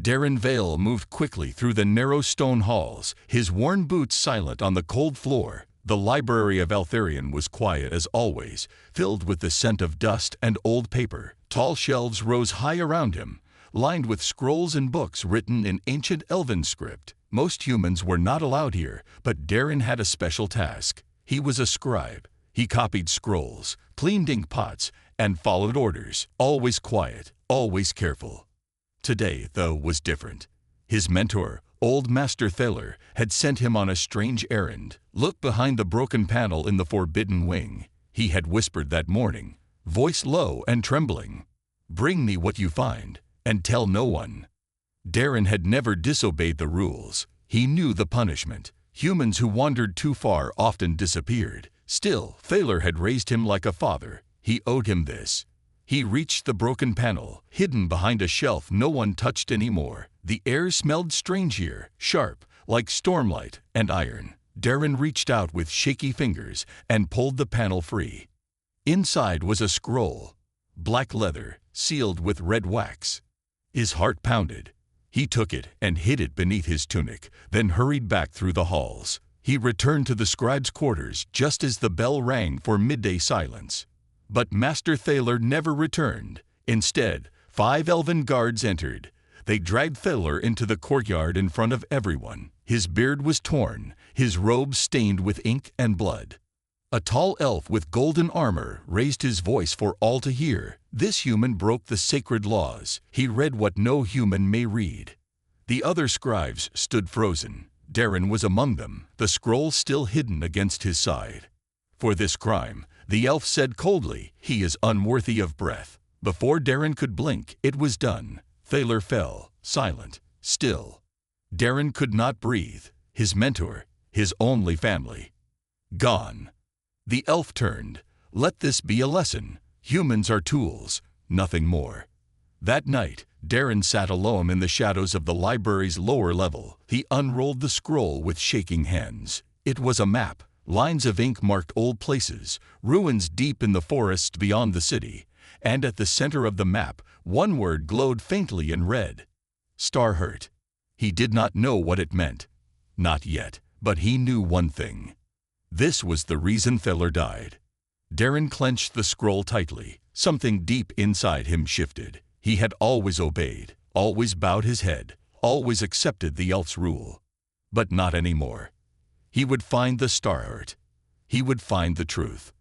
Darren Vale moved quickly through the narrow stone halls, his worn boots silent on the cold floor. The library of Eltharion was quiet as always, filled with the scent of dust and old paper. Tall shelves rose high around him, lined with scrolls and books written in ancient Elven script. Most humans were not allowed here, but Darren had a special task. He was a scribe. He copied scrolls, cleaned ink pots, and followed orders, always quiet, always careful. Today, though, was different. His mentor, old Master Thaler, had sent him on a strange errand. Look behind the broken panel in the forbidden wing, he had whispered that morning, voice low and trembling. Bring me what you find, and tell no one. Darren had never disobeyed the rules. He knew the punishment. Humans who wandered too far often disappeared. Still, Thaler had raised him like a father. He owed him this. He reached the broken panel, hidden behind a shelf no one touched anymore. The air smelled strange here, sharp, like stormlight and iron. Darren reached out with shaky fingers and pulled the panel free. Inside was a scroll, black leather, sealed with red wax. His heart pounded. He took it and hid it beneath his tunic, then hurried back through the halls. He returned to the scribe's quarters just as the bell rang for midday silence. But Master Thaler never returned. Instead, 5 elven guards entered. They dragged Thaler into the courtyard in front of everyone. His beard was torn, his robe stained with ink and blood. A tall elf with golden armor raised his voice for all to hear. This human broke the sacred laws. He read what no human may read. The other scribes stood frozen. Darren was among them, the scroll still hidden against his side. For this crime, the elf said coldly, he is unworthy of breath. Before Darren could blink, it was done. Thaler fell, silent, still. Darren could not breathe. His mentor, his only family, gone. The elf turned. Let this be a lesson. Humans are tools, nothing more. That night, Darren sat alone in the shadows of the library's lower level. He unrolled the scroll with shaking hands. It was a map. Lines of ink marked old places, ruins deep in the forests beyond the city, and at the center of the map, one word glowed faintly in red. Starhurt. He did not know what it meant. Not yet, but he knew one thing. This was the reason Thaler died. Darren clenched the scroll tightly. Something deep inside him shifted. He had always obeyed, always bowed his head, always accepted the elf's rule. But not anymore. He would find the Starhurt. He would find the truth.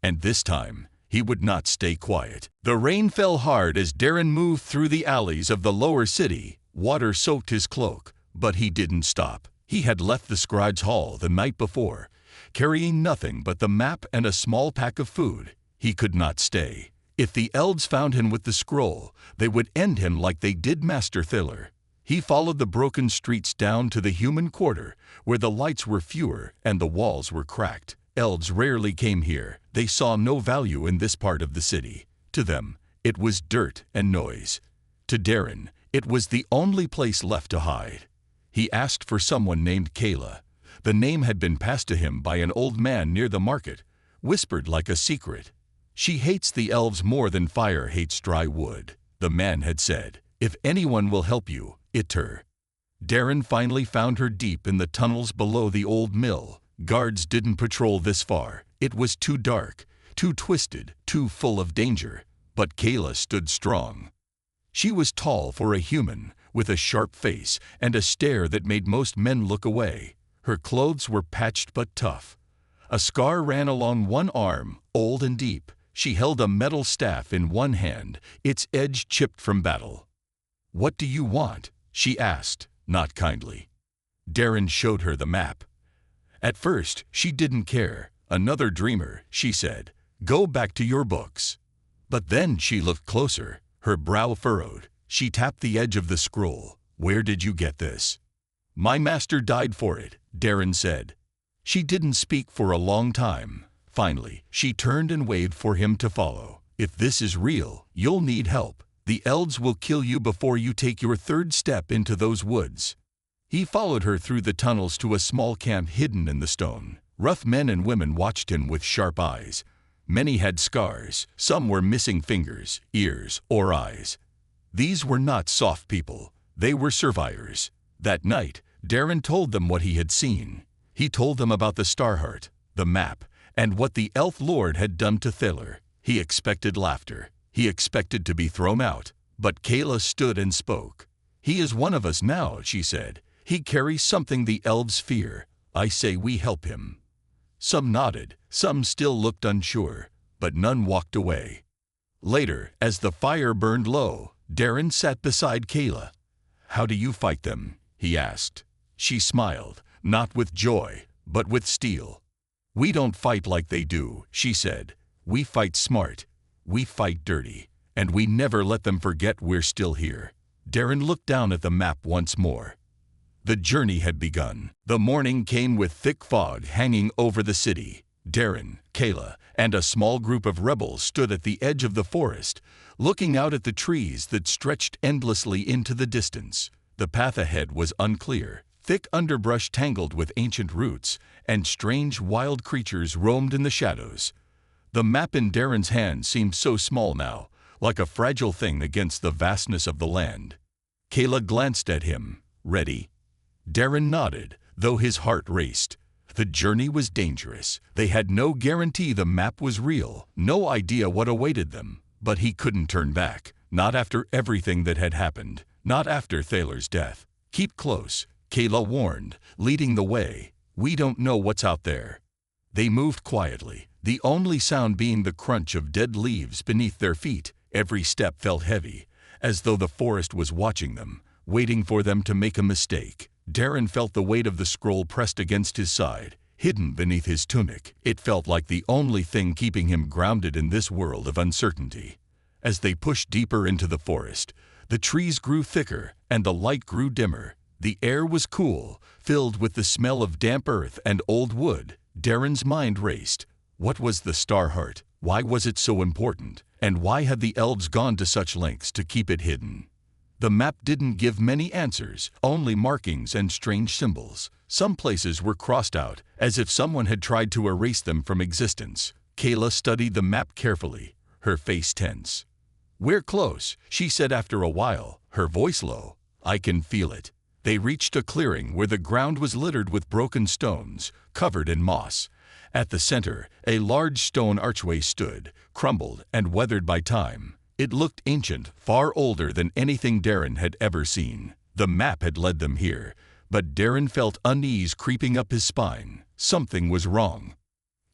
And this time, he would not stay quiet. The rain fell hard as Darren moved through the alleys of the lower city. Water soaked his cloak, but he didn't stop. He had left the scribe's hall the night before, carrying nothing but the map and a small pack of food. He could not stay. If the elves found him with the scroll, they would end him like they did Master Thaler. He followed the broken streets down to the human quarter, where the lights were fewer and the walls were cracked. Elves rarely came here. They saw no value in this part of the city. To them, it was dirt and noise. To Darren, it was the only place left to hide. He asked for someone named Kayla. The name had been passed to him by an old man near the market, whispered like a secret. She hates the elves more than fire hates dry wood, the man had said. If anyone will help you, it's her. Darren finally found her deep in the tunnels below the old mill. Guards didn't patrol this far. It was too dark, too twisted, too full of danger. But Kayla stood strong. She was tall for a human, with a sharp face and a stare that made most men look away. Her clothes were patched but tough. A scar ran along one arm, old and deep. She held a metal staff in one hand, its edge chipped from battle. "What do you want?" she asked, not kindly. Darren showed her the map. At first, she didn't care. "Another dreamer," she said. "Go back to your books." But then she looked closer, her brow furrowed. She tapped the edge of the scroll. "Where did you get this?" "My master died for it," Darren said. She didn't speak for a long time. Finally, she turned and waved for him to follow. "If this is real, you'll need help. The elves will kill you before you take your third step into those woods." He followed her through the tunnels to a small camp hidden in the stone. Rough men and women watched him with sharp eyes. Many had scars. Some were missing fingers, ears, or eyes. These were not soft people. They were survivors. That night, Darren told them what he had seen. He told them about the Starheart, the map, and what the elf lord had done to Thaler. He expected laughter. He expected to be thrown out. But Kayla stood and spoke. "He is one of us now," she said. "He carries something the elves fear. I say we help him." Some nodded, some still looked unsure, but none walked away. Later, as the fire burned low, Darren sat beside Kayla. "How do you fight them?" he asked. She smiled, not with joy, but with steel. "We don't fight like they do," she said. "We fight smart. We fight dirty. And we never let them forget we're still here." Darren looked down at the map once more. The journey had begun. The morning came with thick fog hanging over the city. Darren, Kayla, and a small group of rebels stood at the edge of the forest, looking out at the trees that stretched endlessly into the distance. The path ahead was unclear. Thick underbrush tangled with ancient roots, and strange wild creatures roamed in the shadows. The map in Darren's hand seemed so small now, like a fragile thing against the vastness of the land. Kayla glanced at him. "Ready?" Darren nodded, though his heart raced. The journey was dangerous. They had no guarantee the map was real, no idea what awaited them. But he couldn't turn back, not after everything that had happened, not after Thaler's death. "Keep close," Kayla warned, leading the way. "We don't know what's out there." They moved quietly, the only sound being the crunch of dead leaves beneath their feet. Every step felt heavy, as though the forest was watching them, waiting for them to make a mistake. Darren felt the weight of the scroll pressed against his side, hidden beneath his tunic. It felt like the only thing keeping him grounded in this world of uncertainty. As they pushed deeper into the forest, the trees grew thicker and the light grew dimmer. The air was cool, filled with the smell of damp earth and old wood. Darren's mind raced. What was the Starheart? Why was it so important? And why had the elves gone to such lengths to keep it hidden? The map didn't give many answers, only markings and strange symbols. Some places were crossed out, as if someone had tried to erase them from existence. Kayla studied the map carefully, her face tense. "We're close," she said after a while, her voice low. "I can feel it." They reached a clearing where the ground was littered with broken stones, covered in moss. At the center, a large stone archway stood, crumbled and weathered by time. It looked ancient, far older than anything Darren had ever seen. The map had led them here, but Darren felt unease creeping up his spine. Something was wrong.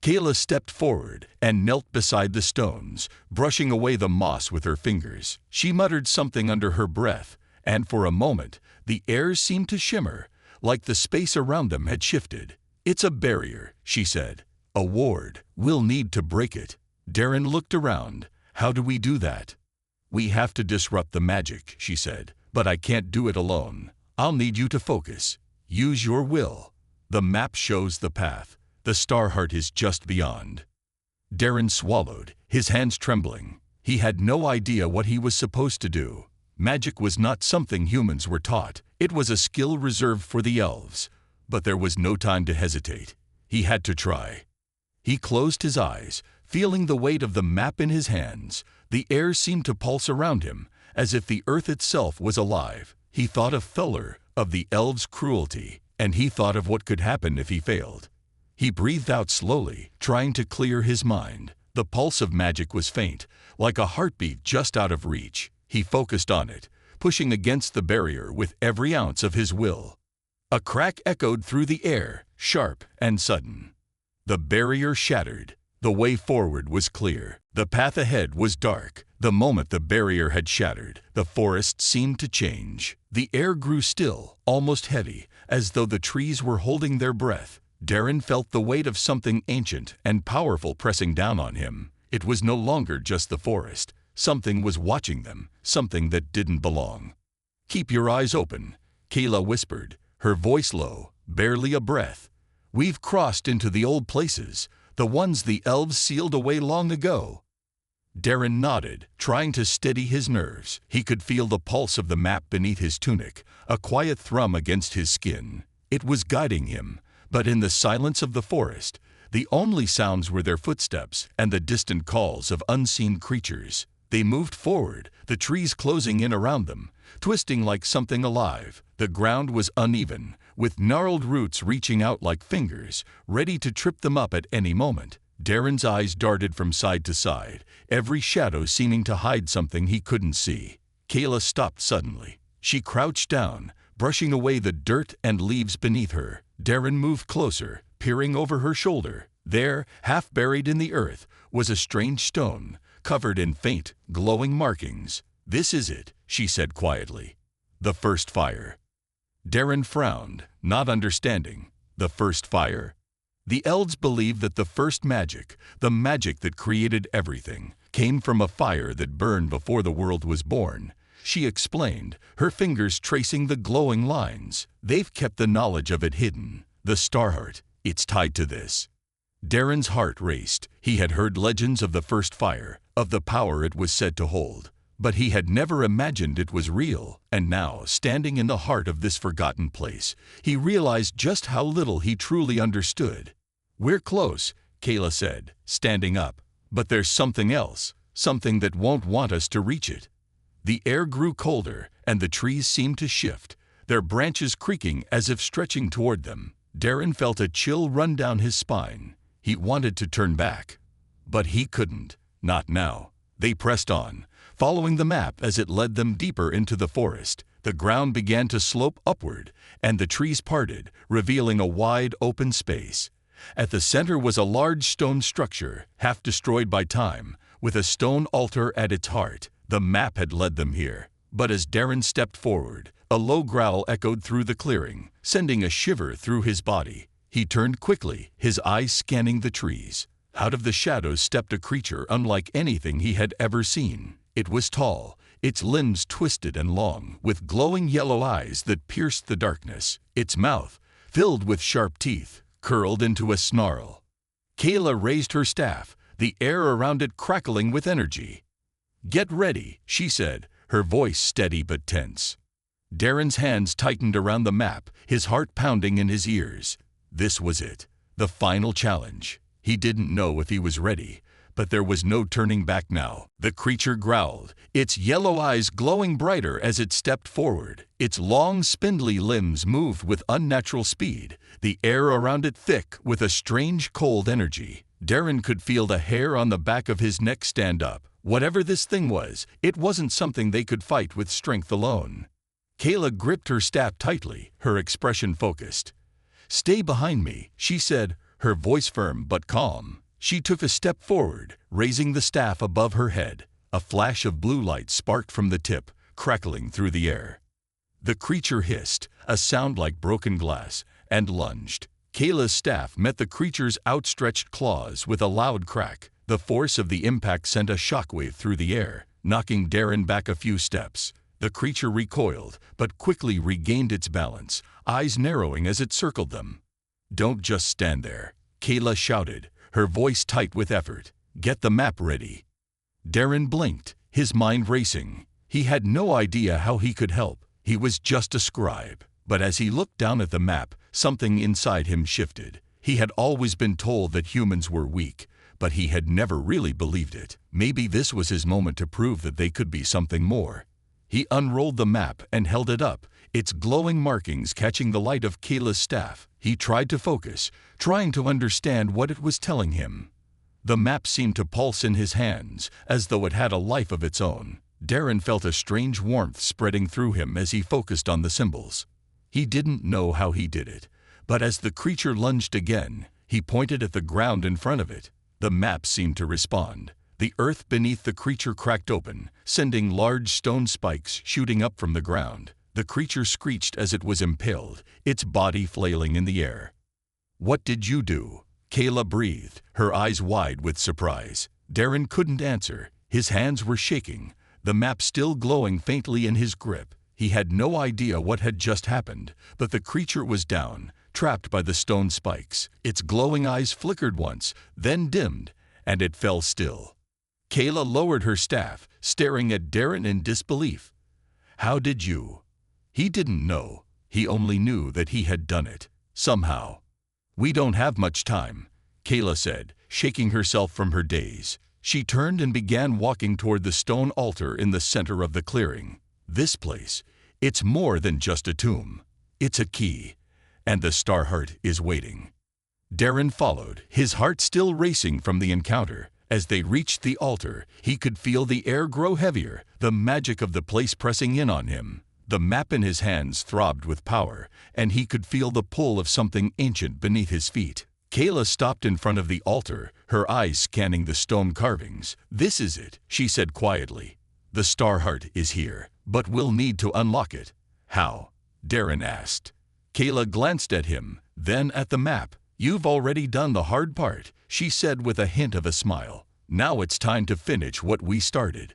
Kayla stepped forward and knelt beside the stones, brushing away the moss with her fingers. She muttered something under her breath, and for a moment, the air seemed to shimmer, like the space around them had shifted. "It's a barrier," she said. "A ward. We'll need to break it." Darren looked around. "How do we do that?" "We have to disrupt the magic," she said. "But I can't do it alone. I'll need you to focus. Use your will. The map shows the path. The Starheart is just beyond." Darren swallowed, his hands trembling. He had no idea what he was supposed to do. Magic was not something humans were taught. It was a skill reserved for the elves. But there was no time to hesitate. He had to try. He closed his eyes, feeling the weight of the map in his hands. The air seemed to pulse around him, as if the earth itself was alive. He thought of Thaler, of the elves' cruelty, and he thought of what could happen if he failed. He breathed out slowly, trying to clear his mind. The pulse of magic was faint, like a heartbeat just out of reach. He focused on it, pushing against the barrier with every ounce of his will. A crack echoed through the air, sharp and sudden. The barrier shattered. The way forward was clear. The path ahead was dark. The moment the barrier had shattered, the forest seemed to change. The air grew still, almost heavy, as though the trees were holding their breath. Darren felt the weight of something ancient and powerful pressing down on him. It was no longer just the forest. Something was watching them, something that didn't belong. "Keep your eyes open," Kayla whispered, her voice low, barely a breath. "We've crossed into the old places, the ones the elves sealed away long ago." Darren nodded, trying to steady his nerves. He could feel the pulse of the map beneath his tunic, a quiet thrum against his skin. It was guiding him, but in the silence of the forest, the only sounds were their footsteps and the distant calls of unseen creatures. They moved forward, the trees closing in around them, twisting like something alive. The ground was uneven, with gnarled roots reaching out like fingers, ready to trip them up at any moment. Darren's eyes darted from side to side, every shadow seeming to hide something he couldn't see. Kayla stopped suddenly. She crouched down, brushing away the dirt and leaves beneath her. Darren moved closer, peering over her shoulder. There, half buried in the earth, was a strange stone, covered in faint, glowing markings. "This is it," she said quietly. "The first fire." Darren frowned, not understanding. The first fire? The Elves believed that the first magic, the magic that created everything, came from a fire that burned before the world was born. She explained, her fingers tracing the glowing lines. "They've kept the knowledge of it hidden. The Starheart, it's tied to this." Darren's heart raced. He had heard legends of the first fire, of the power it was said to hold. But he had never imagined it was real. And now, standing in the heart of this forgotten place, he realized just how little he truly understood. "We're close," Kayla said, standing up. "But there's something else, something that won't want us to reach it." The air grew colder, and the trees seemed to shift, their branches creaking as if stretching toward them. Darren felt a chill run down his spine. He wanted to turn back, but he couldn't. Not now. They pressed on, following the map as it led them deeper into the forest. The ground began to slope upward, and the trees parted, revealing a wide, open space. At the center was a large stone structure, half destroyed by time, with a stone altar at its heart. The map had led them here. But as Darren stepped forward, a low growl echoed through the clearing, sending a shiver through his body. He turned quickly, his eyes scanning the trees. Out of the shadows stepped a creature unlike anything he had ever seen. It was tall, its limbs twisted and long, with glowing yellow eyes that pierced the darkness. Its mouth, filled with sharp teeth, curled into a snarl. Kayla raised her staff, the air around it crackling with energy. "Get ready," she said, her voice steady but tense. Darren's hands tightened around the map, his heart pounding in his ears. This was it, the final challenge. He didn't know if he was ready, but there was no turning back now. The creature growled, its yellow eyes glowing brighter as it stepped forward. Its long, spindly limbs moved with unnatural speed, the air around it thick with a strange, cold energy. Darren could feel the hair on the back of his neck stand up. Whatever this thing was, it wasn't something they could fight with strength alone. Kayla gripped her staff tightly, her expression focused. "Stay behind me," she said, her voice firm but calm. She took a step forward, raising the staff above her head. A flash of blue light sparked from the tip, crackling through the air. The creature hissed, a sound like broken glass, and lunged. Kayla's staff met the creature's outstretched claws with a loud crack. The force of the impact sent a shockwave through the air, knocking Darren back a few steps. The creature recoiled, but quickly regained its balance, eyes narrowing as it circled them. "Don't just stand there," Kayla shouted, her voice tight with effort. "Get the map ready." Darren blinked, his mind racing. He had no idea how he could help. He was just a scribe. But as he looked down at the map, something inside him shifted. He had always been told that humans were weak, but he had never really believed it. Maybe this was his moment to prove that they could be something more. He unrolled the map and held it up, its glowing markings catching the light of Kayla's staff. He tried to focus, trying to understand what it was telling him. The map seemed to pulse in his hands, as though it had a life of its own. Darren felt a strange warmth spreading through him as he focused on the symbols. He didn't know how he did it, but as the creature lunged again, he pointed at the ground in front of it. The map seemed to respond. The earth beneath the creature cracked open, sending large stone spikes shooting up from the ground. The creature screeched as it was impaled, its body flailing in the air. "What did you do?" Kayla breathed, her eyes wide with surprise. Darren couldn't answer. His hands were shaking, the map still glowing faintly in his grip. He had no idea what had just happened, but the creature was down, trapped by the stone spikes. Its glowing eyes flickered once, then dimmed, and it fell still. Kayla lowered her staff, staring at Darren in disbelief. "How did you?" He didn't know. He only knew that he had done it, somehow. "We don't have much time," Kayla said, shaking herself from her daze. She turned and began walking toward the stone altar in the center of the clearing. This place, it's more than just a tomb. It's a key, and the Starheart is waiting. Darren followed, his heart still racing from the encounter. As they reached the altar, he could feel the air grow heavier, the magic of the place pressing in on him. The map in his hands throbbed with power, and he could feel the pull of something ancient beneath his feet. Kayla stopped in front of the altar, her eyes scanning the stone carvings. "This is it," she said quietly. "The Starheart is here, but we'll need to unlock it." "How?" Darren asked. Kayla glanced at him, then at the map. "You've already done the hard part," she said with a hint of a smile. "Now it's time to finish what we started."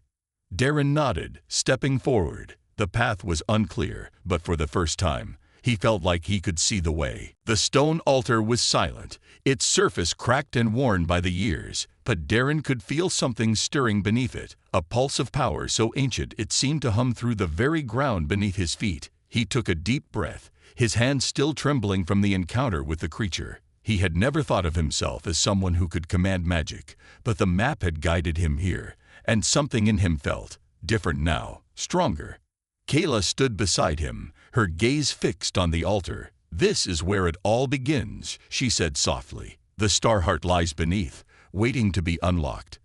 Darren nodded, stepping forward. The path was unclear, but for the first time, he felt like he could see the way. The stone altar was silent, its surface cracked and worn by the years, but Darren could feel something stirring beneath it, a pulse of power so ancient it seemed to hum through the very ground beneath his feet. He took a deep breath, his hands still trembling from the encounter with the creature. He had never thought of himself as someone who could command magic, but the map had guided him here, and something in him felt different now, stronger. Kayla stood beside him, her gaze fixed on the altar. "This is where it all begins," she said softly. "The Starheart lies beneath, waiting to be unlocked.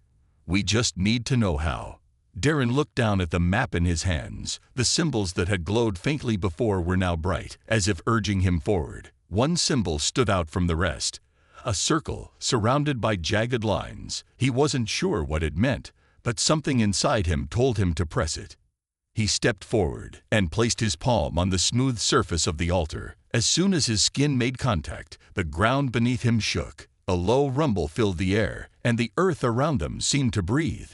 We just need to know how." Darren looked down at the map in his hands. The symbols that had glowed faintly before were now bright, as if urging him forward. One symbol stood out from the rest, a circle surrounded by jagged lines. He wasn't sure what it meant, but something inside him told him to press it. He stepped forward and placed his palm on the smooth surface of the altar. As soon as his skin made contact, the ground beneath him shook. A low rumble filled the air, and the earth around them seemed to breathe.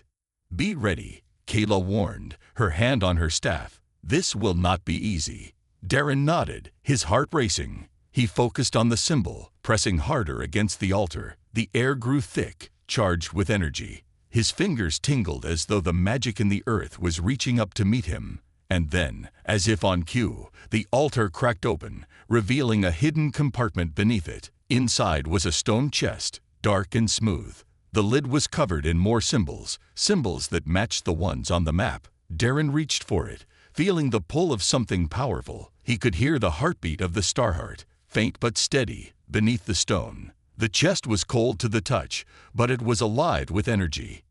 "Be ready," Kayla warned, her hand on her staff. "This will not be easy." Darren nodded, his heart racing. He focused on the symbol, pressing harder against the altar. The air grew thick, charged with energy. His fingers tingled as though the magic in the earth was reaching up to meet him. And then, as if on cue, the altar cracked open, revealing a hidden compartment beneath it. Inside was a stone chest, dark and smooth. The lid was covered in more symbols, symbols that matched the ones on the map. Darren reached for it, feeling the pull of something powerful. He could hear the heartbeat of the Starheart, faint but steady, beneath the stone. The chest was cold to the touch, but it was alive with energy.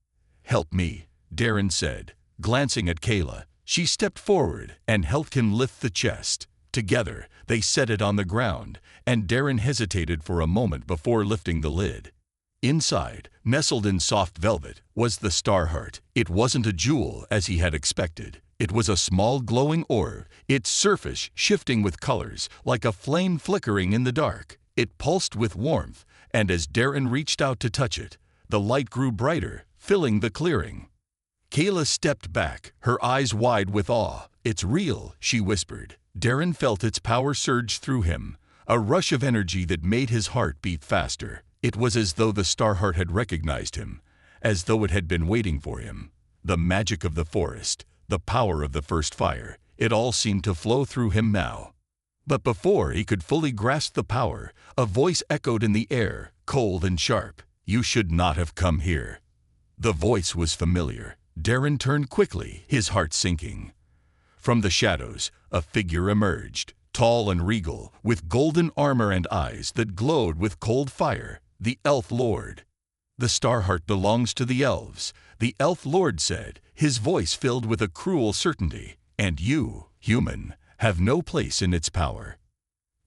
"Help me," Darren said, glancing at Kayla. She stepped forward and helped him lift the chest. Together, they set it on the ground, and Darren hesitated for a moment before lifting the lid. Inside, nestled in soft velvet, was the Starheart. It wasn't a jewel as he had expected. It was a small glowing orb, its surface shifting with colors like a flame flickering in the dark. It pulsed with warmth, and as Darren reached out to touch it, the light grew brighter, filling the clearing. Kayla stepped back, her eyes wide with awe. "It's real," she whispered. Darren felt its power surge through him, a rush of energy that made his heart beat faster. It was as though the Starheart had recognized him, as though it had been waiting for him. The magic of the forest, the power of the first fire, it all seemed to flow through him now. But before he could fully grasp the power, a voice echoed in the air, cold and sharp. "You should not have come here." The voice was familiar. Darren turned quickly, his heart sinking. From the shadows, a figure emerged, tall and regal, with golden armor and eyes that glowed with cold fire. The Elf Lord. "The Starheart belongs to the Elves," the Elf Lord said, his voice filled with a cruel certainty. "And you, human, have no place in its power."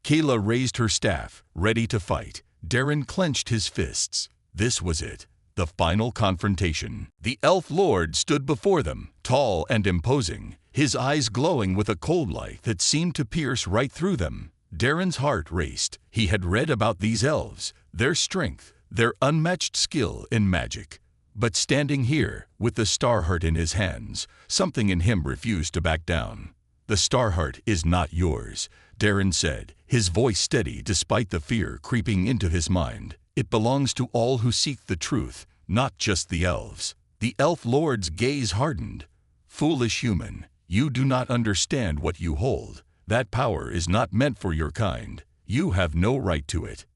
Kayla raised her staff, ready to fight. Darren clenched his fists. This was it, the final confrontation. The Elf Lord stood before them, tall and imposing, his eyes glowing with a cold light that seemed to pierce right through them. Darren's heart raced. He had read about these elves, their strength, their unmatched skill in magic. But standing here, with the Starheart in his hands, something in him refused to back down. "The Starheart is not yours," Darren said, his voice steady despite the fear creeping into his mind. "It belongs to all who seek the truth, not just the elves." The Elf Lord's gaze hardened. "Foolish human, you do not understand what you hold. That power is not meant for your kind. You have no right to it."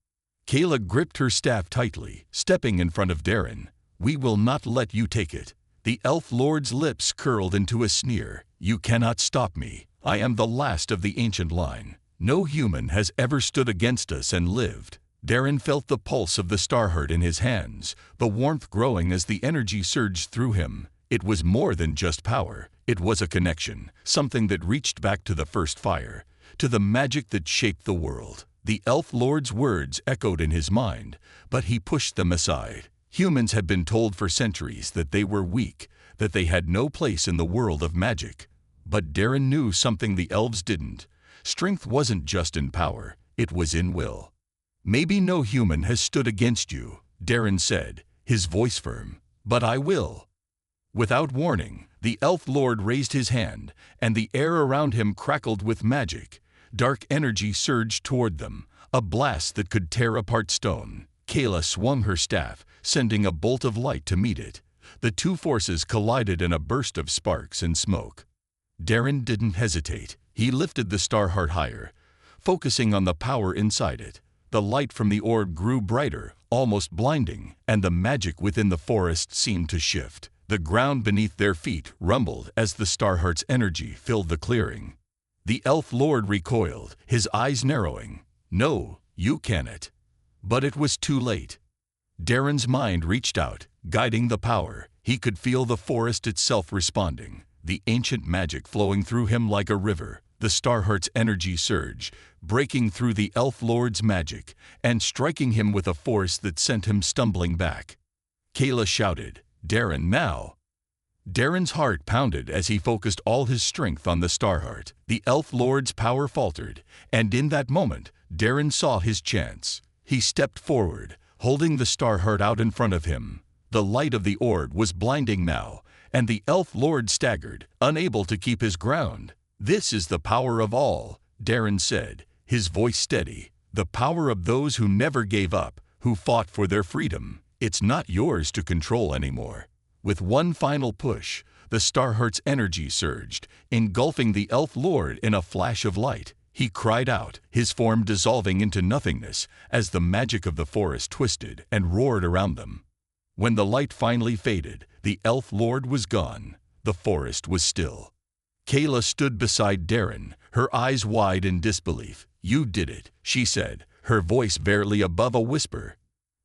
Kayla gripped her staff tightly, stepping in front of Darren. We will not let you take it. The elf lord's lips curled into a sneer. You cannot stop me. I am the last of the ancient line. No human has ever stood against us and lived. Darren felt the pulse of the starheart in his hands, the warmth growing as the energy surged through him. It was more than just power. It was a connection, something that reached back to the first fire, to the magic that shaped the world. The elf lord's words echoed in his mind, but he pushed them aside. Humans had been told for centuries that they were weak, that they had no place in the world of magic. But Darren knew something the elves didn't. Strength wasn't just in power, it was in will. Maybe no human has stood against you, Darren said, his voice firm, but I will. Without warning, the elf lord raised his hand, and the air around him crackled with magic. Dark energy surged toward them, a blast that could tear apart stone. Kayla swung her staff, sending a bolt of light to meet it. The two forces collided in a burst of sparks and smoke. Darren didn't hesitate. He lifted the starheart higher, focusing on the power inside it. The light from the orb grew brighter, almost blinding, and the magic within the forest seemed to shift. The ground beneath their feet rumbled as the starheart's energy filled the clearing. The elf lord recoiled, his eyes narrowing. No, you cannot. But it was too late. Darren's mind reached out, guiding the power. He could feel the forest itself responding, the ancient magic flowing through him like a river. The starheart's energy surged, breaking through the elf lord's magic and striking him with a force that sent him stumbling back. Kayla shouted, "Darren, now!" Darren's heart pounded as he focused all his strength on the starheart. The elf lord's power faltered, and in that moment, Darren saw his chance. He stepped forward, holding the starheart out in front of him. The light of the orb was blinding now, and the elf lord staggered, unable to keep his ground. "This is the power of all," Darren said, his voice steady. "The power of those who never gave up, who fought for their freedom. It's not yours to control anymore." With one final push, the starheart's energy surged, engulfing the elf lord in a flash of light. He cried out, his form dissolving into nothingness as the magic of the forest twisted and roared around them. When the light finally faded, the elf lord was gone. The forest was still. Kayla stood beside Darren, her eyes wide in disbelief. "You did it," she said, her voice barely above a whisper.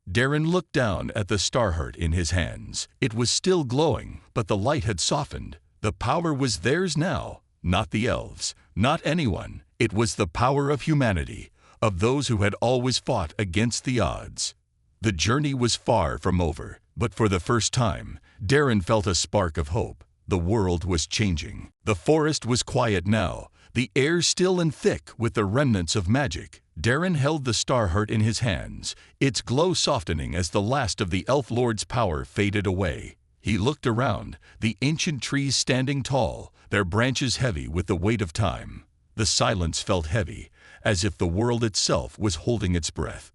Darren looked down at the starheart in his hands. It was still glowing, but the light had softened. The power was theirs now, not the elves, not anyone. It was the power of humanity, of those who had always fought against the odds. The journey was far from over, but for the first time, Darren felt a spark of hope. The world was changing. The forest was quiet now, the air still and thick with the remnants of magic. Darren held the starheart in his hands, its glow softening as the last of the elf lord's power faded away. He looked around, the ancient trees standing tall, their branches heavy with the weight of time. The silence felt heavy, as if the world itself was holding its breath.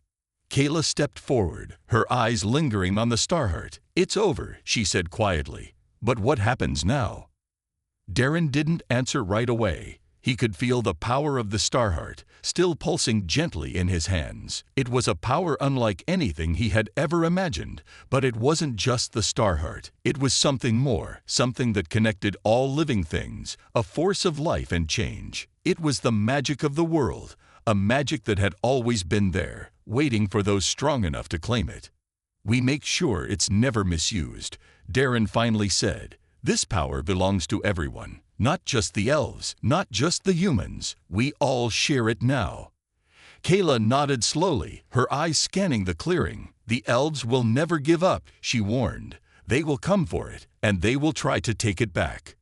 Kayla stepped forward, her eyes lingering on the starheart. "It's over," she said quietly. "But what happens now?" Darren didn't answer right away. He could feel the power of the starheart, still pulsing gently in his hands. It was a power unlike anything he had ever imagined, but it wasn't just the starheart. It was something more, something that connected all living things, a force of life and change. It was the magic of the world, a magic that had always been there, waiting for those strong enough to claim it. "We make sure it's never misused," Darren finally said. "This power belongs to everyone. Not just the elves, not just the humans. We all share it now." Kayla nodded slowly, her eyes scanning the clearing. "The elves will never give up," she warned. "They will come for it, and they will try to take it back."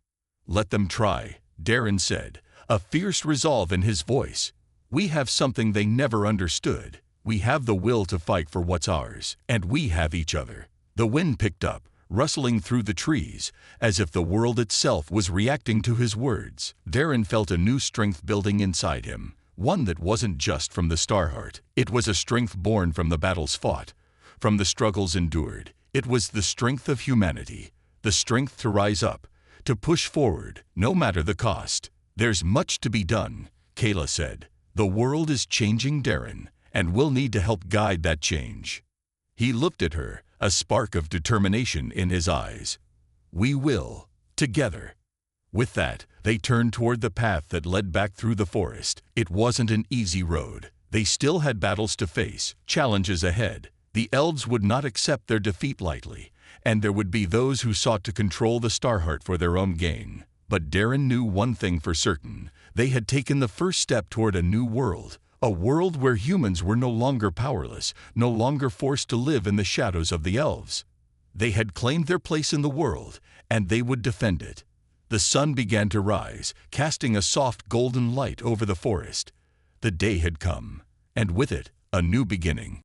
"Let them try," Darren said, a fierce resolve in his voice. "We have something they never understood. We have the will to fight for what's ours, and we have each other." The wind picked up, rustling through the trees, as if the world itself was reacting to his words. Darren felt a new strength building inside him, one that wasn't just from the starheart. It was a strength born from the battles fought, from the struggles endured. It was the strength of humanity, the strength to rise up, to push forward, no matter the cost. "There's much to be done," Kayla said. "The world is changing, Darren, and we'll need to help guide that change." He looked at her, a spark of determination in his eyes. "We will, together." With that, they turned toward the path that led back through the forest. It wasn't an easy road. They still had battles to face, challenges ahead. The elves would not accept their defeat lightly, and there would be those who sought to control the Starheart for their own gain. But Darren knew one thing for certain. They had taken the first step toward a new world, a world where humans were no longer powerless, no longer forced to live in the shadows of the elves. They had claimed their place in the world, and they would defend it. The sun began to rise, casting a soft golden light over the forest. The day had come, and with it, a new beginning.